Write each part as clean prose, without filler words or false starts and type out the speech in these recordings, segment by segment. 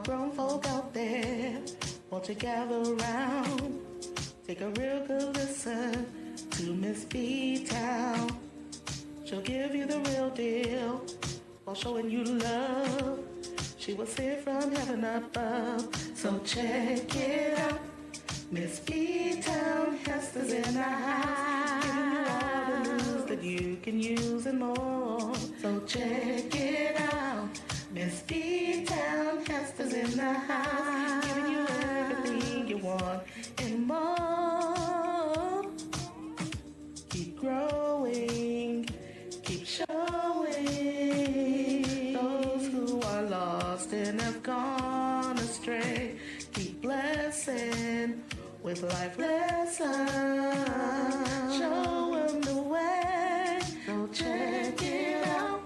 grown folk out there, won't you gather around? Take a real good listen to Miss B-Town. She'll give you the real deal while showing you love. She was sent from heaven above, so check it out. Miss B-Town Hester's in the house, giving you all the news that you can use and more. So check it out. Miss B-Town Hester's in the house, giving you everything you want and more. Keep growing, keep showing. Those who are lost and have gone astray, keep blessing with life lessons. Show them the way, so check it out.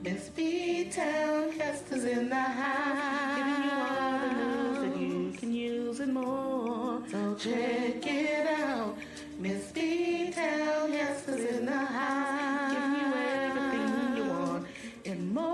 Miss B-Town Hester's in the house, giving you all the news that you can use and more. So check it out. Miss B-Town Hester's in the house, giving you everything you want and more.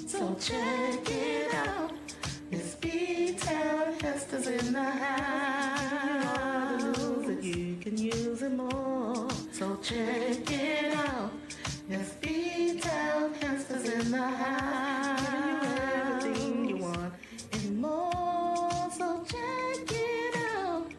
So check it out. Miss B-Town Hester's in the house. All the news that you can use and more. So check it out. Miss B-Town Hester's in the house, giving you everything you want and more. So check it out.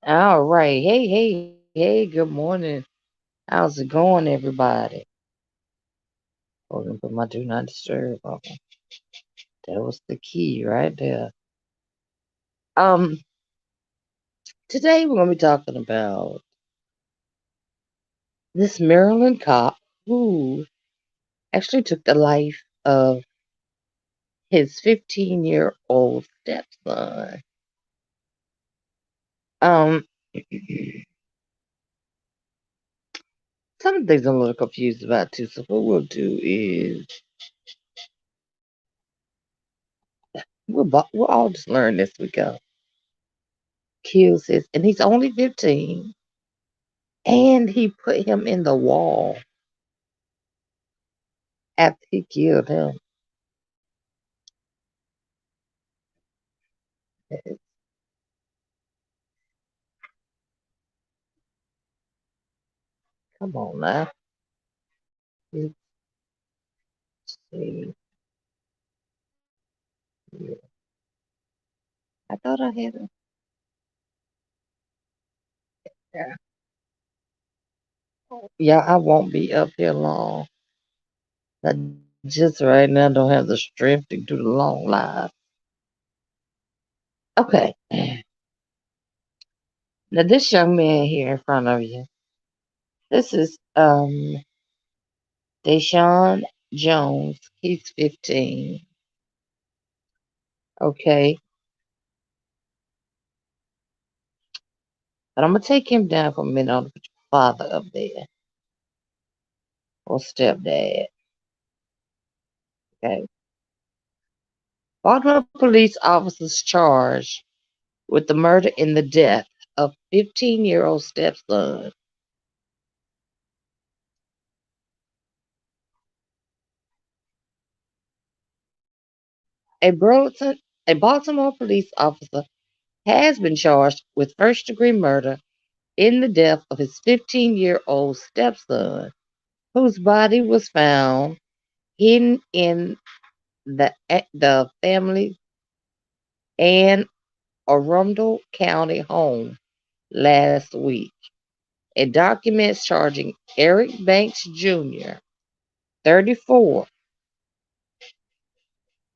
All right. Hey, good morning. How's it going, everybody? Hold on, put my do not disturb on. That was the key right there. Um, Today we're gonna be talking about this Maryland cop who actually took the life of his 15-year-old stepson. Um, some things I'm a little confused about too. So what we'll do is we'll all just learn as we go. Kills his, and he's only 15, and he put him in the wall after he killed him. Come on now. Let's see. Yeah. I thought I had it. Yeah. Yeah, I won't be up here long. I just right now don't have the strength to do the long live. Okay. Now this young man here in front of you, this is Deshaun Jones. He's 15. Okay. But I'm gonna take him down for a minute. I'm gonna put your father up there or stepdad. Okay. Baltimore police officers charged with the murder and the death of 15-year-old stepson. A Burleson, a Baltimore police officer has been charged with first-degree murder in the death of his 15-year-old stepson, whose body was found hidden in the family Anne Arundel County home last week. In documents charging Eric Banks Jr., 34,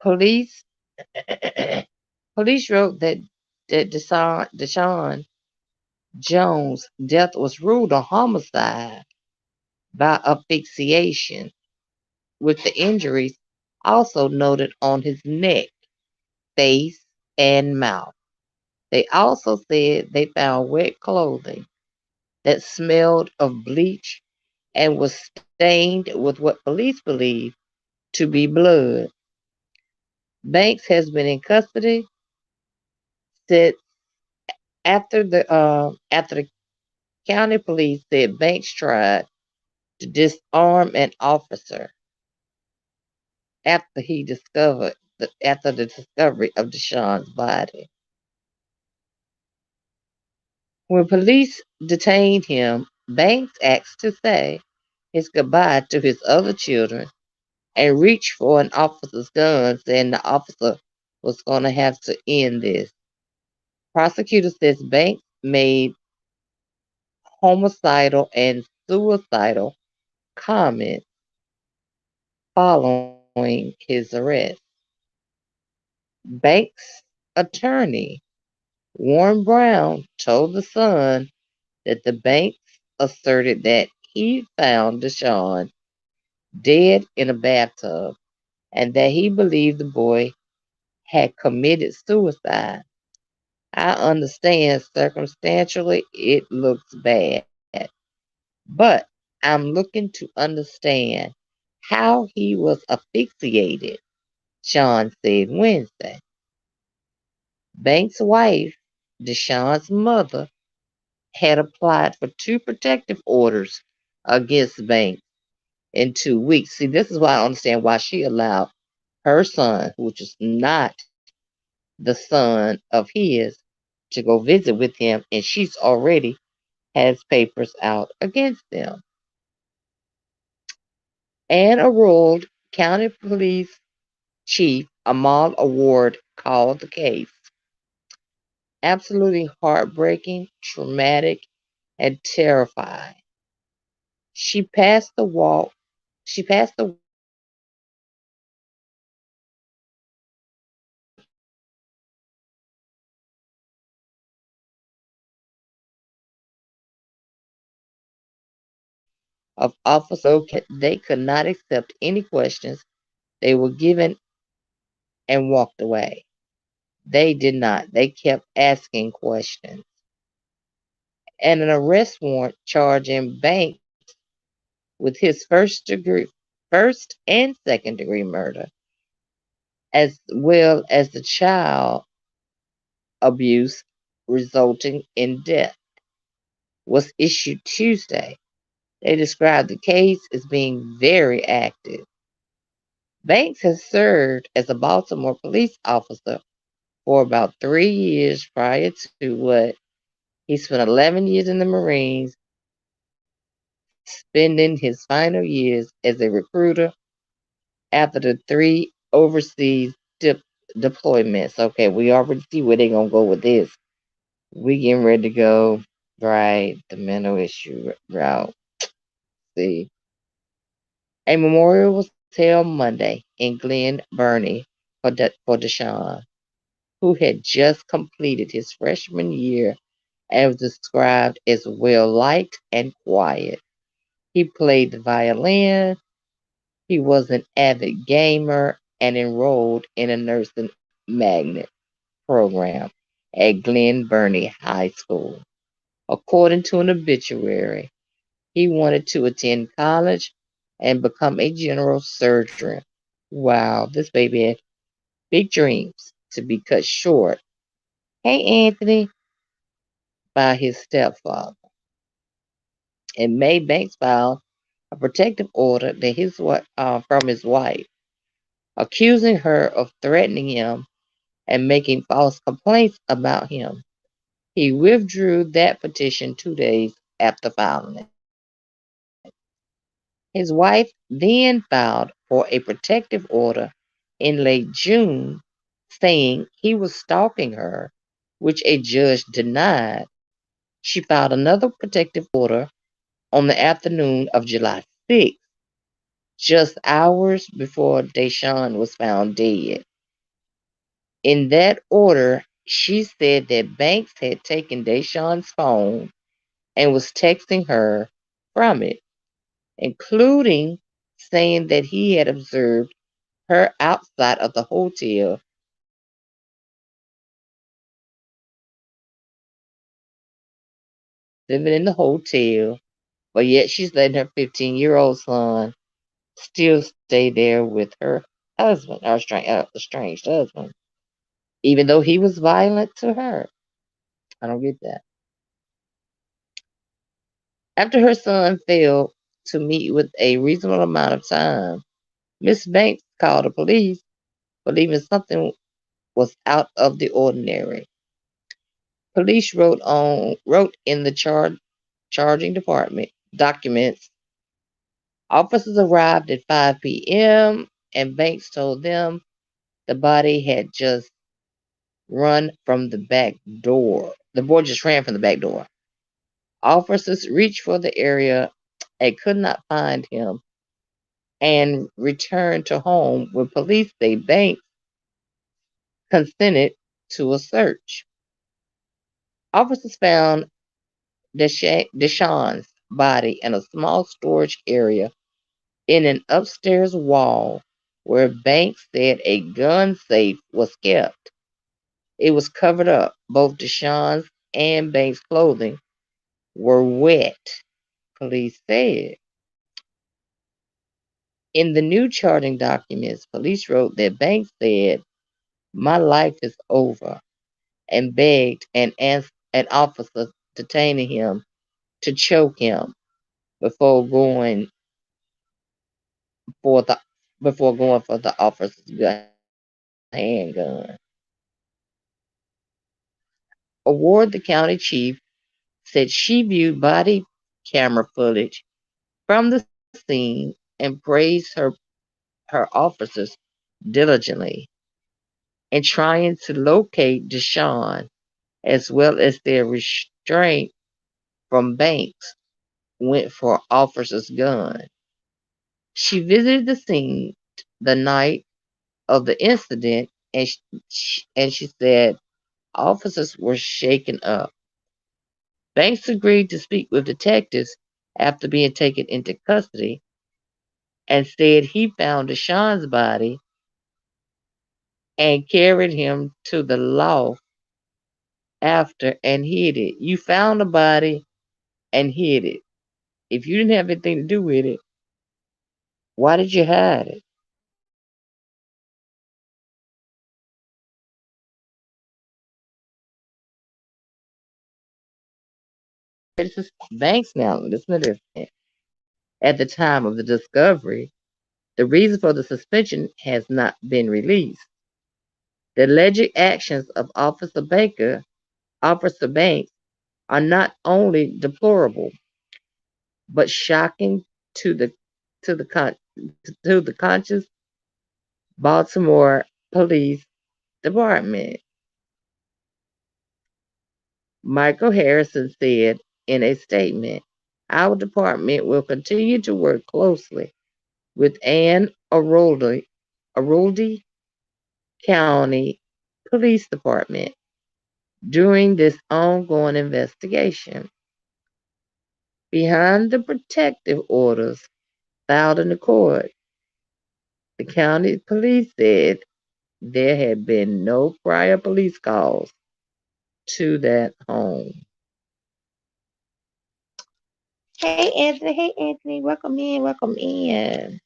police police wrote that Deshaun Jones' death was ruled a homicide by asphyxiation, with the injuries also noted on his neck, face, and mouth. They also said they found wet clothing that smelled of bleach and was stained with what police believe to be blood. Banks has been in custody since after the county police said Banks tried to disarm an officer after he discovered after the discovery of Deshaun's body. When police detained him, Banks asked to say his goodbye to his other children and reached for an officer's gun, saying the officer was going to have to end this. Prosecutor says Banks made homicidal and suicidal comments following his arrest. Banks' attorney, Warren Brown, told the Sun that the Banks asserted that he found Deshaun dead in a bathtub and that he believed the boy had committed suicide. I understand circumstantially it looks bad, but I'm looking to understand how he was asphyxiated, Sean said Wednesday. Banks' wife, Deshaun's mother, had applied for two protective orders against Banks in 2 weeks. See, this is why I understand why she allowed her son, which is not the son of his, to go visit with him, and she's already has papers out against them. Anne Arundel County Police Chief Amal Award called the case absolutely heartbreaking, traumatic, and terrifying. She passed the walk. She passed the word along to Banks' family and friends that the death of Officer they could not accept any questions. They were given and walked away. They did not. They kept asking questions. And an arrest warrant charging Banks with his first and second degree murder, as well as the child abuse resulting in death, was issued Tuesday. They described the case as being very active. Banks has served as a Baltimore police officer for about 3 years prior to what he spent 11 years in the Marines, spending his final years as a recruiter after the three overseas deployments. Okay, we already see where they're gonna go with this. We getting ready to go right the mental issue route. See, a memorial was held Monday in Glen Burnie for Deshaun, who had just completed his freshman year and was described as well liked and quiet. He played the violin. He was an avid gamer and enrolled in a nursing magnet program at Glen Burnie High School. According to an obituary, he wanted to attend college and become a general surgeon. Wow, this baby had big dreams to be cut short. Hey, Anthony, by his stepfather. In May, Banks filed a protective order that from his wife, accusing her of threatening him and making false complaints about him. He withdrew that petition 2 days after filing it. His wife then filed for a protective order in late June, saying he was stalking her, which a judge denied. She filed another protective order on the afternoon of July 6th, just hours before Deshaun was found dead. In that order, she said that Banks had taken Deshaun's phone and was texting her from it, including saying that he had observed her outside of the hotel living in the hotel, but yet she's letting her 15-year-old son still stay there with her husband, her estranged husband, even though he was violent to her. I don't get that. After her son failed to meet with a reasonable amount of time, Miss Banks called the police, believing something was out of the ordinary. Police wrote in the charging department documents. Officers arrived at 5 p.m. and Banks told them the body had just run from the back door. The boy just ran from the back door. Officers reached for the area and could not find him and returned to home when police say Banks consented to a search. Officers found Deshawn's body in a small storage area in an upstairs wall where Banks said a gun safe was kept. It was covered up. Both Deshawn's and Banks' clothing were wet, police said. In the new charging documents, police wrote that Banks said, "My life is over," and begged an officer detaining him to choke him before going for the officer's handgun. Award, the county chief, said she viewed body camera footage from the scene and praised her officers diligently in trying to locate Deshawn, as well as their restraint from Banks went for officer's gun. She visited the scene the night of the incident and she said officers were shaken up. Banks agreed to speak with detectives after being taken into custody and said he found Deshawn's body and carried him to the loft after and hid it. You found the body and hid it. If you didn't have anything to do with it, why did you hide it? This is Banks now. Listen to this. At the time of the discovery, the reason for the suspension has not been released. The alleged actions of Officer Banks, are not only deplorable but shocking to the to the con- to the conscious Baltimore Police Department. Michael Harrison said in a statement, "Our department will continue to work closely with Arundel County Police Department during this ongoing investigation." Behind the protective orders filed in the court, the county police said there had been no prior police calls to that home. Hey, Anthony. Hey, Anthony. Welcome in. Welcome in.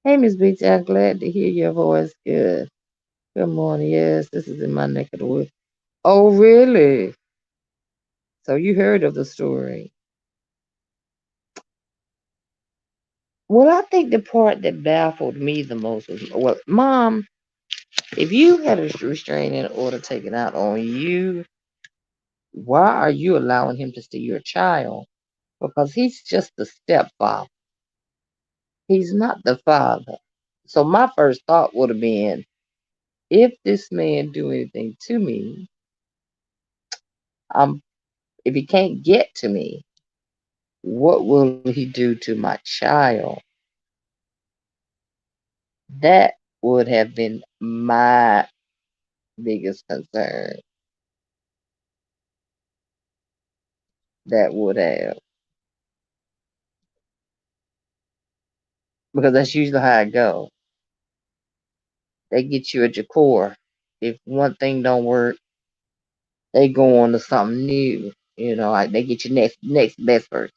Hey, Miss Beach. I'm glad to hear your voice. Good. Good morning. Yes, this is in my neck of the woods. Oh, really? So you heard of the story? Well, I think the part that baffled me the most was, well, Mom, if you had a restraining order taken out on you, why are you allowing him to see your child? Because he's just the stepfather. He's not the father. So my first thought would have been, if this man do anything to me, um, if he can't get to me, what will he do to my child? That would have been my biggest concern. That would have, because that's usually how it go. They get you at your core. If one thing don't work, they go on to something new. You know, like they get you next best person.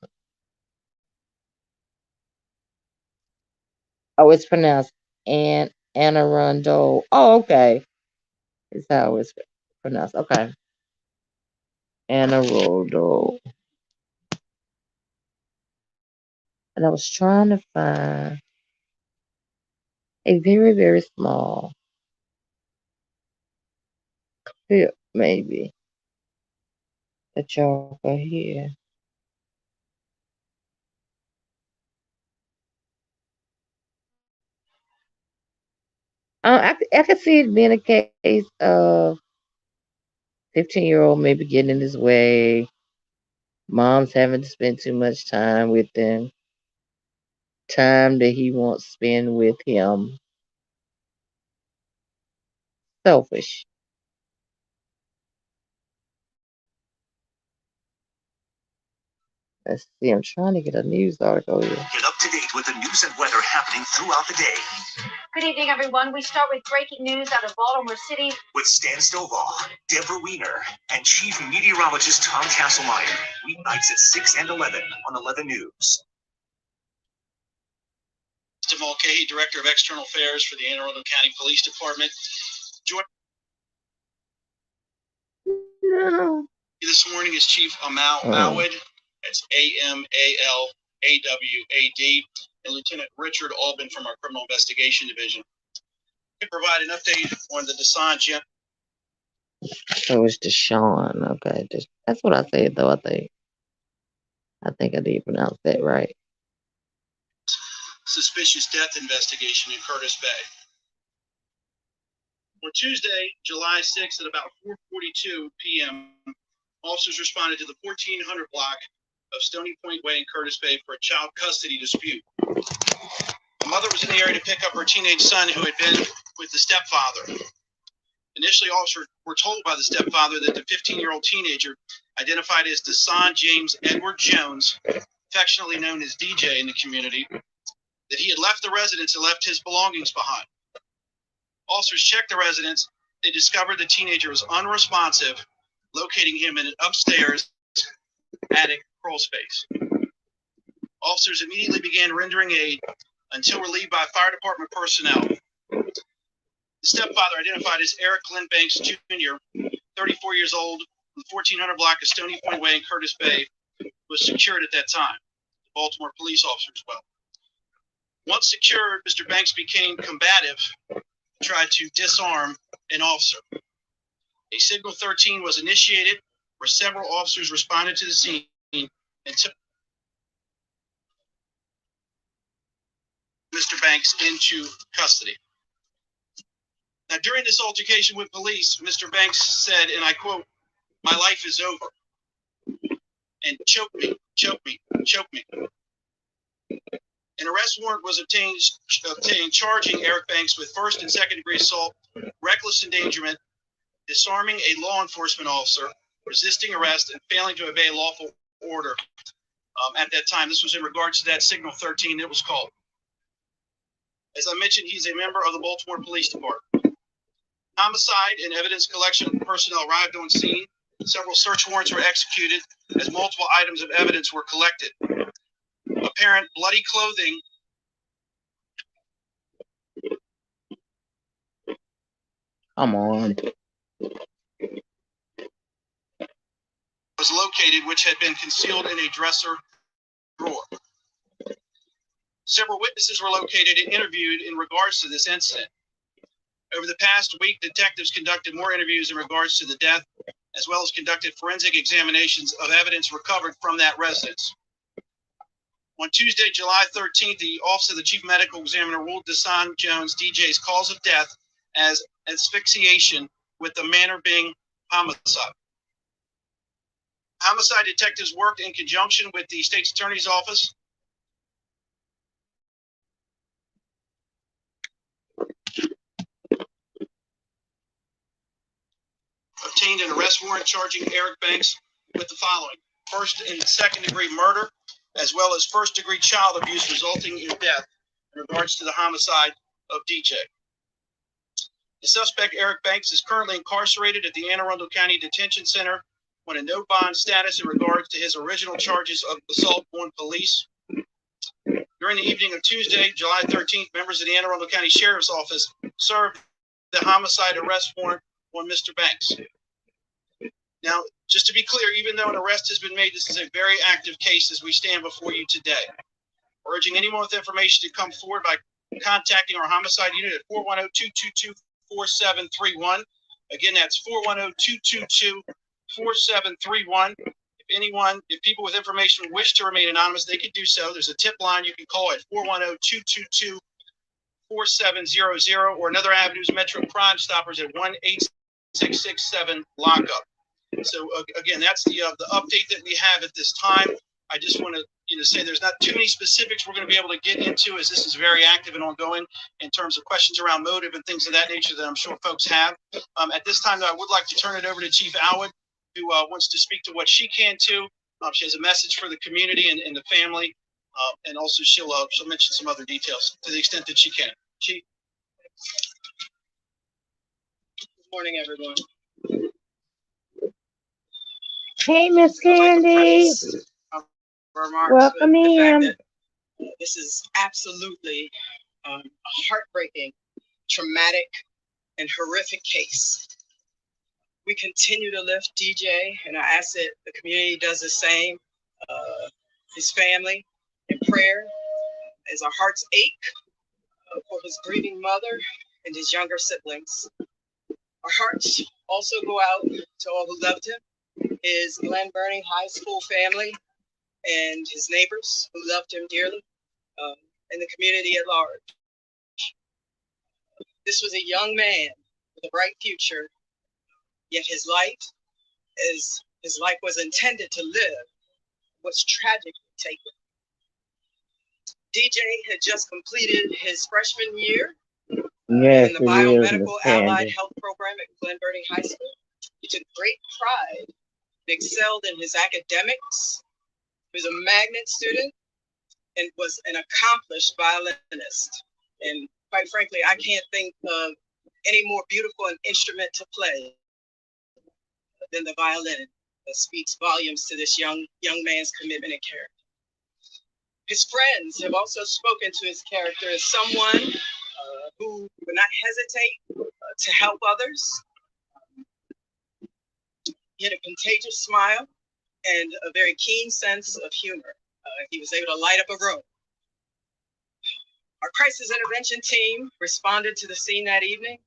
Oh, it's pronounced Anne Arundel. Oh, okay. Is how it's pronounced. Okay. Anne Arundel. And I was trying to find a very, very small clip, maybe, that y'all can hear. I could see it being a case of 15-year-old maybe getting in his way, mom's having to spend too much time with him, time that he won't spend with him. Selfish. Let's see, I'm trying to get a news article here. Get up to date with the news and weather happening throughout the day. Good evening, everyone. We start with breaking news out of Baltimore City with Stan Stovall, Deborah Wiener, and Chief Meteorologist Tom Castlemeyer. Weeknights at 6 and 11 on 11 News. Tim Mulcahy, Director of External Affairs for the Anne Arundel County Police Department. No. This morning is Chief Amal Mawad. That's AMALAWAD, and Lieutenant Richard Albin from our Criminal Investigation Division. We provide an update on the Dasan Gym. So it's Deshaun. Okay, that's what I said though. I think I did pronounce that right. Suspicious death investigation in Curtis Bay. On Tuesday, July 6th at about 4:42 p.m., officers responded to the 1400 block of Stony Point Way in Curtis Bay for a child custody dispute. A mother was in the area to pick up her teenage son who had been with the stepfather. Initially, officers were told by the stepfather that the 15-year-old teenager, identified as Dasan James Edward Jones, affectionately known as DJ in the community, that he had left the residence and left his belongings behind. Officers checked the residence. They discovered the teenager was unresponsive, locating him in an upstairs attic crawl space. Officers immediately began rendering aid until relieved by fire department personnel. The stepfather, identified as Eric Lynn Banks Jr., 34 years old, from the 1400 block of Stony Point Way in Curtis Bay, was secured at that time. The Baltimore police officers well. Once secured, Mr. Banks became combative, tried to disarm an officer. A Signal 13 was initiated, where several officers responded to the scene and took Mr. Banks into custody. Now, during this altercation with police, Mr. Banks said, and I quote, "My life is over," and choke me, choke me, choke me. An arrest warrant was obtained charging Eric Banks with first and second degree assault, reckless endangerment, disarming a law enforcement officer, resisting arrest, and failing to obey a lawful order. At that time, this was in regards to that Signal 13 that was called. As I mentioned, he's a member of the Baltimore Police Department. Homicide and evidence collection personnel arrived on scene. Several search warrants were executed as multiple items of evidence were collected. Apparent bloody clothing Come on. was located, which had been concealed in a dresser drawer. Several witnesses were located and interviewed in regards to this incident. Over the past week, detectives conducted more interviews in regards to the death, as well as conducted forensic examinations of evidence recovered from that residence. On Tuesday, July 13th, the Office of the Chief Medical Examiner ruled Desan Jones, DJ's cause of death as asphyxiation, with the manner being homicide. Homicide detectives worked in conjunction with the State's Attorney's Office obtained an arrest warrant charging Eric Banks with the following: first and second degree murder, as well as first degree child abuse resulting in death in regards to the homicide of DJ. The suspect, Eric Banks, is currently incarcerated at the Anne Arundel County Detention Center on a no bond status in regards to his original charges of assault on police. During the evening of Tuesday, July 13th, members of the Anne Arundel County Sheriff's Office served the homicide arrest warrant on Mr. Banks. Now, just to be clear, even though an arrest has been made, this is a very active case as we stand before you today. Urging anyone with information to come forward by contacting our homicide unit at 410-222-4731. Again, that's 410-222-4731. If people with information wish to remain anonymous, they can do so. There's a tip line you can call at 410-222-4700, or another avenue is Metro Crime Stoppers at 1-866-7-LOCK-UP. So again, that's the update that we have at this time. I just want to say there's not too many specifics we're going to be able to get into, as this is very active and ongoing in terms of questions around motive and things of that nature that I'm sure folks have. At this time, though, I would like to turn it over to Chief Alwood, who wants to speak to what she can too. She has a message for the community and the family, and also she'll mention some other details to the extent that she can. Chief. Good morning, everyone. Hey, Miss Candy. Welcome in. This is absolutely a heartbreaking, traumatic, and horrific case. We continue to lift DJ, and I ask that the community does the same. His family in prayer, as our hearts ache for his grieving mother and his younger siblings. Our hearts also go out to all who loved him, his Glen Burnie High School family, and his neighbors who loved him dearly, and the community at large. This was a young man with a bright future, yet his life, as his life was intended to live, was tragically taken. DJ had just completed his freshman year Yes, in the it is, biomedical Miss allied Candy. health program at Glen Burnie High School. He took great pride and excelled in his academics. He was a magnet student and was an accomplished violinist. And quite frankly, I can't think of any more beautiful an instrument to play than the violin. That speaks volumes to this young man's commitment and character. His friends have also spoken to his character as someone who would not hesitate to help others. He had a contagious smile and a very keen sense of humor. He was able to light up a room. Our crisis intervention team responded to the scene that evening.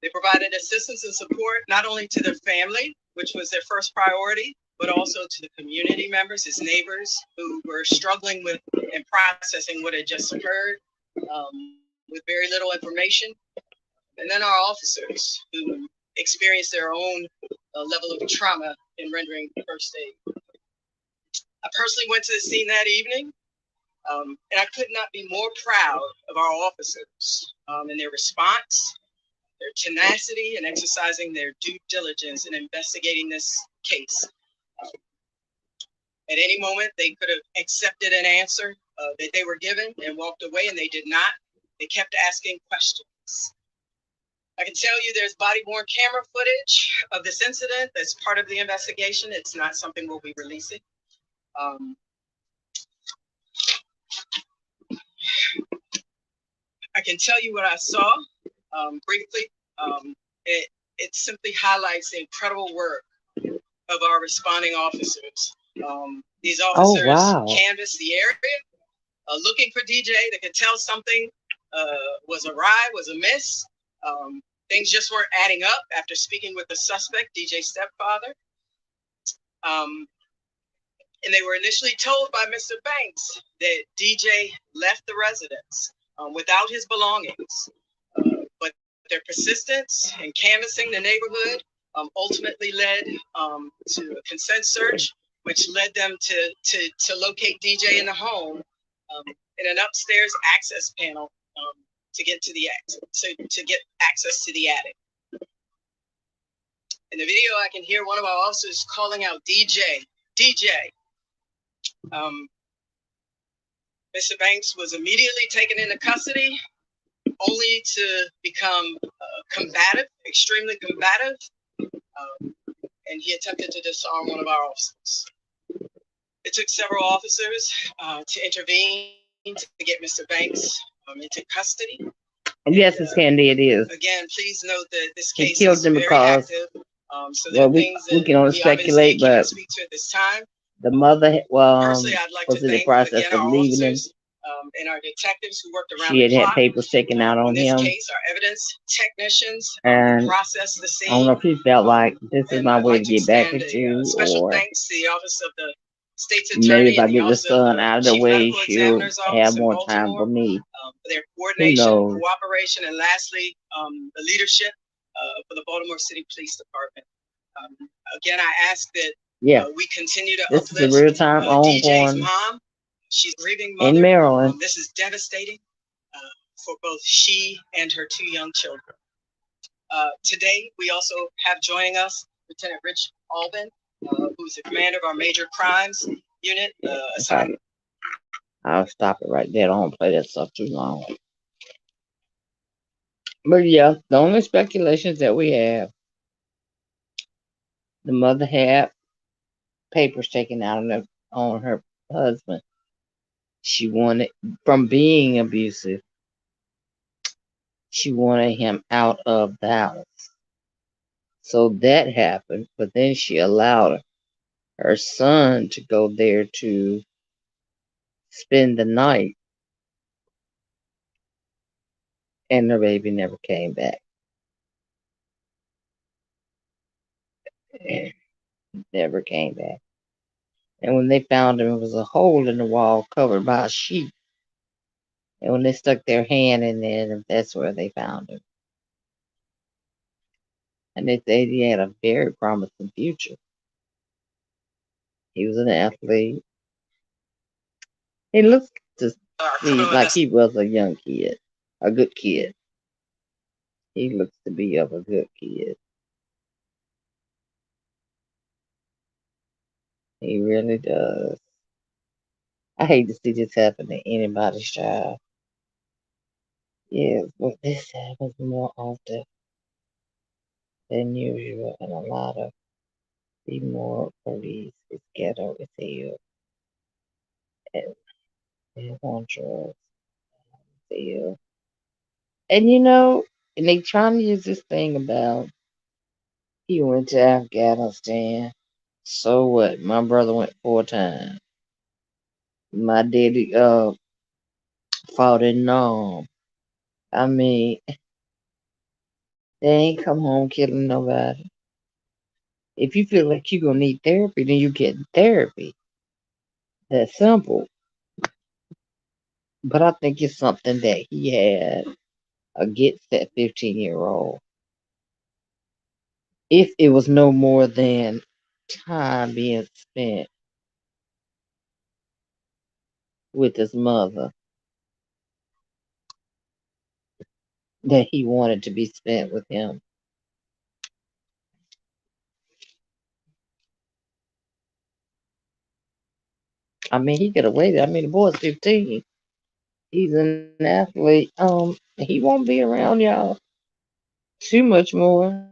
They provided assistance and support not only to their family, which was their first priority, but also to the community members, his neighbors, who were struggling with and processing what had just occurred with very little information. And then our officers, who experienced their own level of trauma in rendering first aid. I personally went to the scene that evening, and I could not be more proud of our officers and their response, their tenacity, and exercising their due diligence in investigating this case. At any moment, they could have accepted an answer that they were given and walked away, and they did not. They kept asking questions. I can tell you there's body-worn camera footage of this incident that's part of the investigation. It's not something we'll be releasing. I can tell you what I saw briefly. It simply highlights the incredible work of our responding officers. These officers canvassed the area looking for DJ. They could tell something was awry, was amiss. Things just weren't adding up after speaking with the suspect, DJ's stepfather. And they were initially told by Mr. Banks that DJ left the residence without his belongings. But their persistence in canvassing the neighborhood ultimately led to a consent search, which led them to locate DJ in the home in an upstairs access panel to get to the to get access to the attic. In the video, I can hear one of our officers calling out DJ, DJ. Mr. Banks was immediately taken into custody, only to become combative, extremely combative, and he attempted to disarm one of our officers. It took several officers to intervene to get Mr. Banks into custody. Yes, Miss Candy, it is. Again, please note that this case killed is them very because, active. So there are things that we can only speculate, can't but speak to at this time. the mother Personally, I'd like was to in the thank process again of our leaving him. officers and our detectives who worked around She had the clock. papers taken out on In this him, case, our evidence technicians and processed the scene. I don't know if he felt like this is And my I'd way like to to get back extend at a you, special or thanks to the Office of the State's maybe Attorney if I and the get the Office of son the out of the Chief way, Medical she'll Examiner's have Office in more time for Baltimore me. for their Who coordination, knows? cooperation, and lastly, the leadership for the Baltimore City Police Department. Again, I ask that we continue to This is a uplift real-time DJ's ongoing mom. She's a grieving mother. in Maryland. This is devastating for both she and her two young children. Today, we also have joining us Lieutenant Rich Albin, who's the commander of our major crimes unit. Okay. I'll stop it right there. I don't play that stuff too long. But yeah, the only speculations that we have, the mother had papers taken out on her husband. She wanted, from being abusive, she wanted him out of the house. So that happened, but then she allowed her son to go there to spend the night, and the baby never came back. Never came back. And when they found him, it was a hole in the wall covered by a sheet. And when they stuck their hand in there, that's where they found him. And they said he had a very promising future. He was an athlete. He looks to me like he was a young kid, a good kid. He looks to be of a good kid. He really does. I hate to see this happen to anybody's child. Yes, but this happens more often than usual, and a lot of the more police is ghetto as hell. And they're on drugs as hell. And and they trying to use this thing about he went to Afghanistan. So what? My brother went 4 times. My daddy fought in Nam. I mean, they ain't come home killing nobody. If you feel like you're gonna need therapy, then you get therapy. That's simple. But I think it's something that he had against that 15-year-old. If it was no more than time being spent with his mother that he wanted to be spent with him. I mean, he could have waited. I mean, the boy's 15. He's an athlete. He won't be around y'all too much more.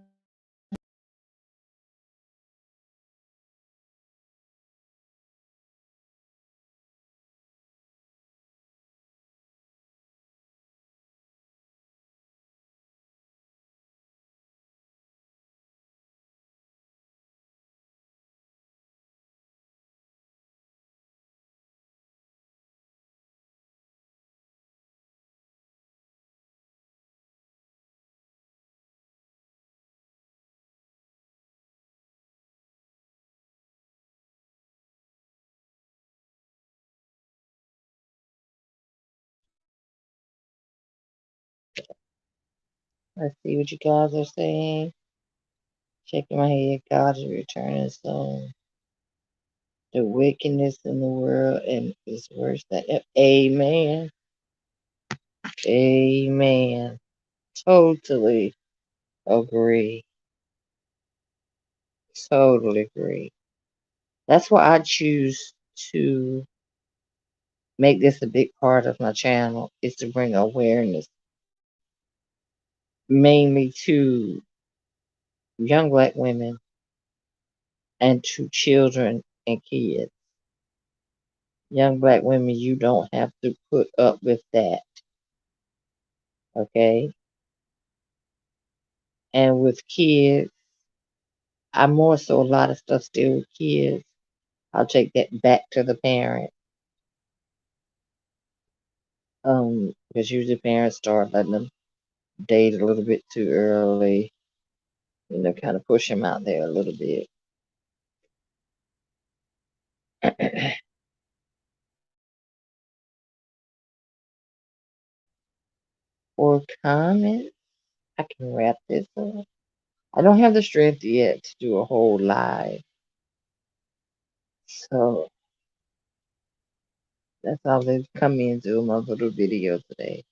Let's see what you guys are saying. Shaking my head. God is returning soon. The wickedness in the world and is worse than ever. Amen. Amen. Totally agree. Totally agree. That's why I choose to make this a big part of my channel is to bring awareness mainly to young black women and to children and kids. Young black women, you don't have to put up with that, okay? And with kids, I more so a lot of stuff still with kids. I'll take that back to the parent. Because usually parents start letting them date a little bit too early, kind of push them out there a little bit. Or comments, I can wrap this up. I don't have the strength yet to do a whole live, so that's all they've come in to my little video today.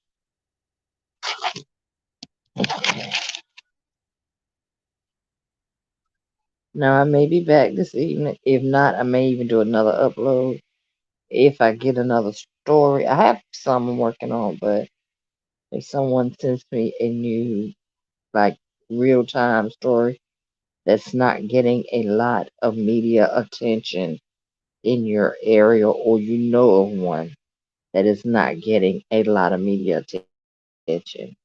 Now I may be back this evening. If not, I may even do another upload if I get another story. I have some I'm working on, but if someone sends me a new, like, real time story that's not getting a lot of media attention in your area, or you know of one that is not getting a lot of media attention,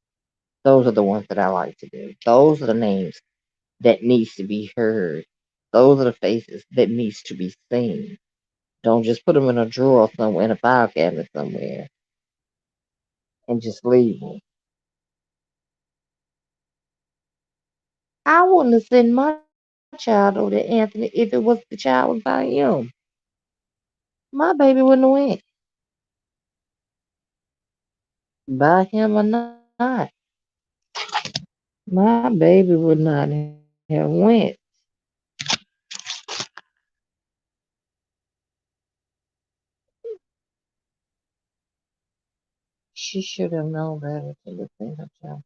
those are the ones that I like to do. Those are the names that needs to be heard. Those are the faces that needs to be seen. Don't just put them in a drawer somewhere, in a file cabinet somewhere, and just leave them. I wouldn't have sent my child over to Anthony if it was the child was by him. My baby wouldn't have went by him or not. My baby would not have went. She should have known better to defend her child.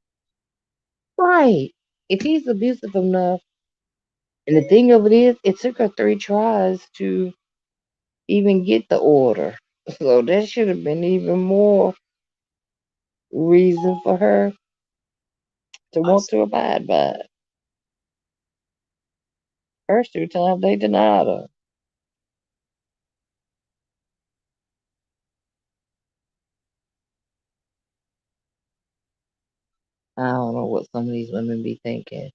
Right. If he's abusive enough, and the thing of it is, it took her 3 tries to even get the order. So that should have been even more reason for her to want to abide by it. First 2 times they denied her. I don't know what some of these women be thinking.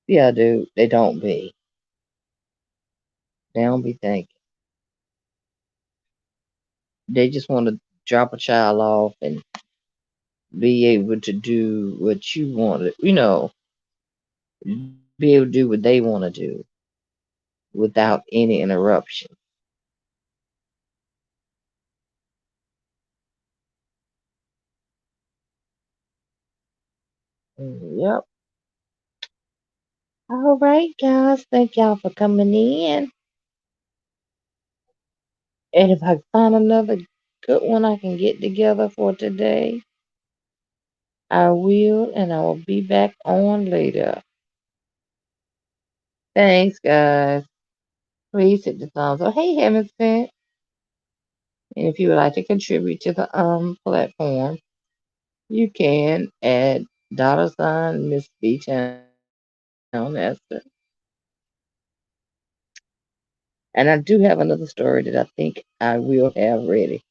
Yeah, dude, they don't be. They don't be thinking. They just want to drop a child off and be able to do what you want to, be able to do what they want to do without any interruption. Yep. All right, guys. Thank y'all for coming in. And if I find another good one I can get together for today, I will, and I will be back on later. Thanks, guys. Please hit the thumbs up. Hey, Heaven Spent. And if you would like to contribute to the platform, you can add $ Miss B Town Esther. And I do have another story that I think I will have ready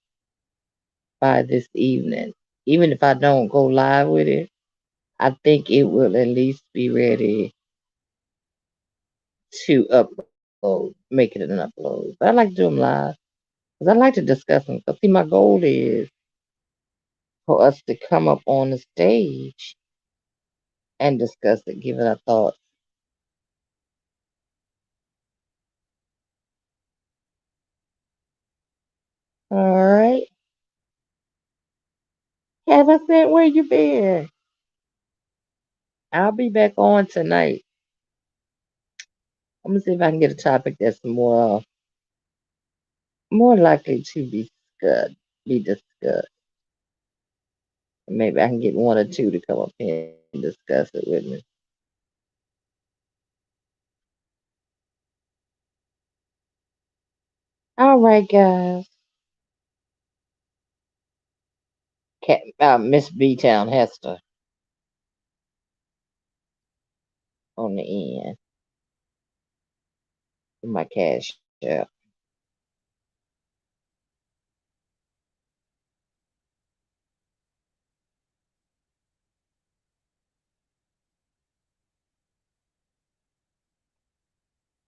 by this evening. Even if I don't go live with it, I think it will at least be ready to upload, make it an upload. But I like to do them live because I like to discuss them. Because, see, my goal is for us to come up on the stage and discuss it, give it our thoughts. All right. Have I said where you been? I'll be back on tonight. I'm gonna see if I can get a topic that's more likely to be discussed. Maybe I can get one or two to come up here and discuss it with me. All right, guys. Miss B Town Hester on the end with my cash app.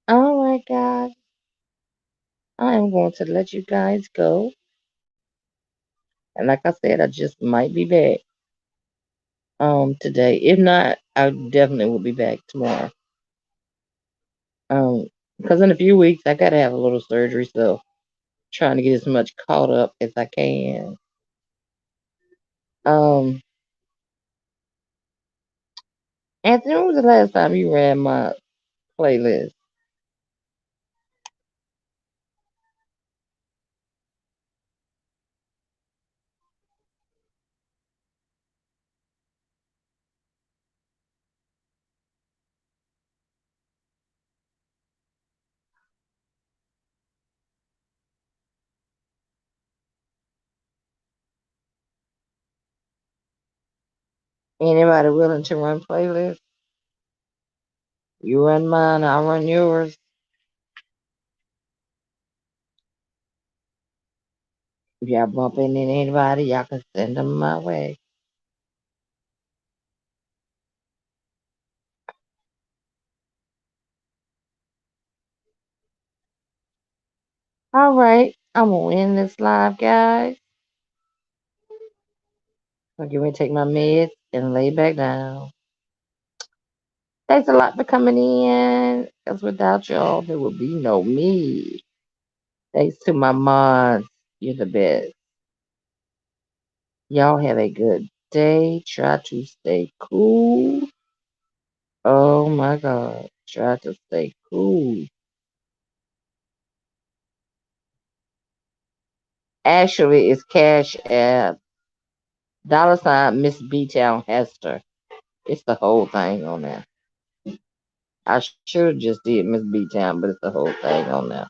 All right, guys. I am going to let you guys go. And like I said, I just might be back today. If not, I definitely will be back tomorrow. Um, because in a few weeks I gotta have a little surgery, so trying to get as much caught up as I can. Um, Anthony, when was the last time you ran my playlist? Anybody willing to run playlists? You run mine, I'll run yours. If y'all bump into anybody, y'all can send them my way. All right, I'm gonna end this live, guys. I'm going to take my meds and lay back down. Thanks a lot for coming in. Because without y'all, there would be no me. Thanks to my mods. You're the best. Y'all have a good day. Try to stay cool. Oh my God. Try to stay cool. Actually, it's Cash App. $Miss B Town Hester. It's the whole thing on there. I should have just did Miss B Town, but it's the whole thing on there.